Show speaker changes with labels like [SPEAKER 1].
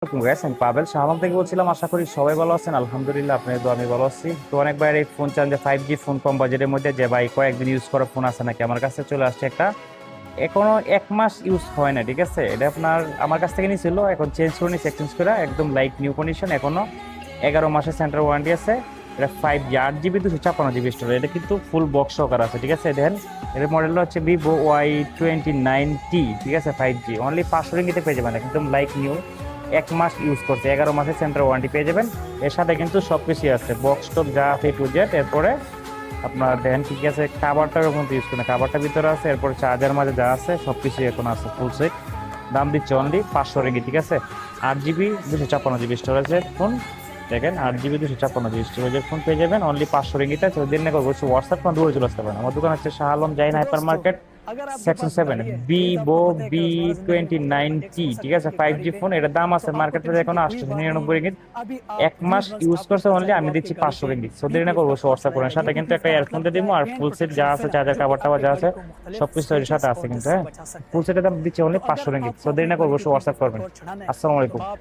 [SPEAKER 1] Guys, আমি পাবেল শাহবাগ থেকে বলছিলাম। আশা করি সবাই ভালো আছেন। আলহামদুলিল্লাহ, আপনাদের দোয়া আমি ভালো আছি। তো অনেকবার এই ফোন চান যে 5G ফোন কম বাজেটের মধ্যে, যে ভাই কয়েকদিন ইউজ করা ফোন আছে নাকি। আমার কাছে চলে আসছে একটা, এখনো 1 মাস ইউজ হয় না, ঠিক আছে। এটা আপনার আমার কাছ থেকে নিয়েছিল, এখন চেঞ্জ করে নিয়েছি, এক্সচেঞ্জ করে একদম লাইক নিউ কন্ডিশন। এখনো 11 মাসের সেন্টার ওয়ারেন্টি আছে। এটা 5G 8GB 256GB স্টোরেজ। এটা কিন্তু ফুল বক্স সহকারে আছে, ঠিক আছে। দেখেন এর মডেলটা হচ্ছে vivo Y29T, ঠিক আছে। 5G অনলি 500 রিঙ্গিতে পেয়ে যাবেন, একদম লাইক নিউ। 1 মাস ইউজ করতে 11 মাসের সেন্টার ওয়ারেন্টি পেয়ে যাবেন। এর সাথে কিন্তু সবকিছুই আছে, বক্স টক যা আছে টু জেড। এরপরে আপনার দেখেন কি কি আছে, খাবারটাও এখন ইউজ করেন, খাবারটা ভিতরে আছে। এরপরে চার্জার মাঝে যা আছে সবকিছু এখন আছে ফুল সেট। দাম দিচ্ছে অনলি 500 রিঙ্গিত, ঠিক আছে। 8GB 256GB স্টোরেজের ফোন। দেখেন 8GB 256GB স্টোরেজের ফোন পেয়ে যাবেন অনলি 500 রিঙ্গিতে। আছে দিন না করবো হোয়াটসঅ্যাপ ফোন দূরে চলে আসতে পারেন। আমার দোকান হচ্ছে শাহ আলম জাইন
[SPEAKER 2] तो
[SPEAKER 1] হাইপার
[SPEAKER 2] दोस्तों
[SPEAKER 1] মার্কেট,
[SPEAKER 2] अगर आपके
[SPEAKER 1] সেকশন
[SPEAKER 2] पास
[SPEAKER 1] 7,
[SPEAKER 2] गाड़ी है या
[SPEAKER 1] ভিভো
[SPEAKER 2] आप अपने कस्टमर्स में एक
[SPEAKER 1] 29T,
[SPEAKER 2] साथ
[SPEAKER 1] ঠিক আছে।
[SPEAKER 2] एक गाड़ी
[SPEAKER 1] 5G
[SPEAKER 2] दें
[SPEAKER 1] ফোন। এটার দাম
[SPEAKER 2] तो
[SPEAKER 1] আছে
[SPEAKER 2] आपको
[SPEAKER 1] মার্কেট প্রাইস
[SPEAKER 2] टेंशन
[SPEAKER 1] এখন
[SPEAKER 2] की কোই বাত नहीं
[SPEAKER 1] 899
[SPEAKER 2] है।
[SPEAKER 1] রিঙ্গিত।
[SPEAKER 2] अभी
[SPEAKER 1] এক
[SPEAKER 2] आप
[SPEAKER 1] মাস
[SPEAKER 2] न्यू वन
[SPEAKER 1] ইউজ
[SPEAKER 2] स्टॉप पे
[SPEAKER 1] করছে
[SPEAKER 2] आ
[SPEAKER 1] অনলি,
[SPEAKER 2] जाए
[SPEAKER 1] আমি
[SPEAKER 2] और
[SPEAKER 1] দিচ্ছি
[SPEAKER 2] आपकी गाड़ी
[SPEAKER 1] 500
[SPEAKER 2] पे
[SPEAKER 1] রিঙ্গিত। সো দেরি না
[SPEAKER 2] डीपीएफ
[SPEAKER 1] করবো,
[SPEAKER 2] का पार्ट्स
[SPEAKER 1] হোয়াটসঅ্যাপ করেন।
[SPEAKER 2] लगेगा।
[SPEAKER 1] সাথে কিন্তু
[SPEAKER 2] डीपीएफ
[SPEAKER 1] একটা
[SPEAKER 2] का
[SPEAKER 1] ইয়ারফোন
[SPEAKER 2] मतलब
[SPEAKER 1] দিয়ে
[SPEAKER 2] होता
[SPEAKER 1] দিব,
[SPEAKER 2] है
[SPEAKER 1] আর
[SPEAKER 2] ग्रेन
[SPEAKER 1] ফুল সেট যা
[SPEAKER 2] प्रोटेक्शन
[SPEAKER 1] আছে,
[SPEAKER 2] सिस्टम,
[SPEAKER 1] চার্জার
[SPEAKER 2] जो कि
[SPEAKER 1] কাভার টাভার
[SPEAKER 2] आपके
[SPEAKER 1] যা
[SPEAKER 2] गाड़ी
[SPEAKER 1] আছে
[SPEAKER 2] को मुख्तलिफ
[SPEAKER 1] সবকিছু এর
[SPEAKER 2] स्क्रैचेस
[SPEAKER 1] সাথে আছে
[SPEAKER 2] और
[SPEAKER 1] কিন্তু,
[SPEAKER 2] डस्ट से
[SPEAKER 1] হ্যাঁ।
[SPEAKER 2] बचा सकता
[SPEAKER 1] ফুল
[SPEAKER 2] है।
[SPEAKER 1] সেটের দাম দিচ্ছি অনলি
[SPEAKER 2] तो
[SPEAKER 1] 500
[SPEAKER 2] अगर
[SPEAKER 1] রিঙ্গিত। সো
[SPEAKER 2] आपको
[SPEAKER 1] দেরি
[SPEAKER 2] अपनी
[SPEAKER 1] না
[SPEAKER 2] गाड़ी
[SPEAKER 1] করবো,
[SPEAKER 2] पे
[SPEAKER 1] হোয়াটসঅ্যাপ
[SPEAKER 2] डीपीएफ का
[SPEAKER 1] করবেন।
[SPEAKER 2] पार्ट छुड़ाना है
[SPEAKER 1] আসসালামু
[SPEAKER 2] तो
[SPEAKER 1] আলাইকুম।
[SPEAKER 2] आप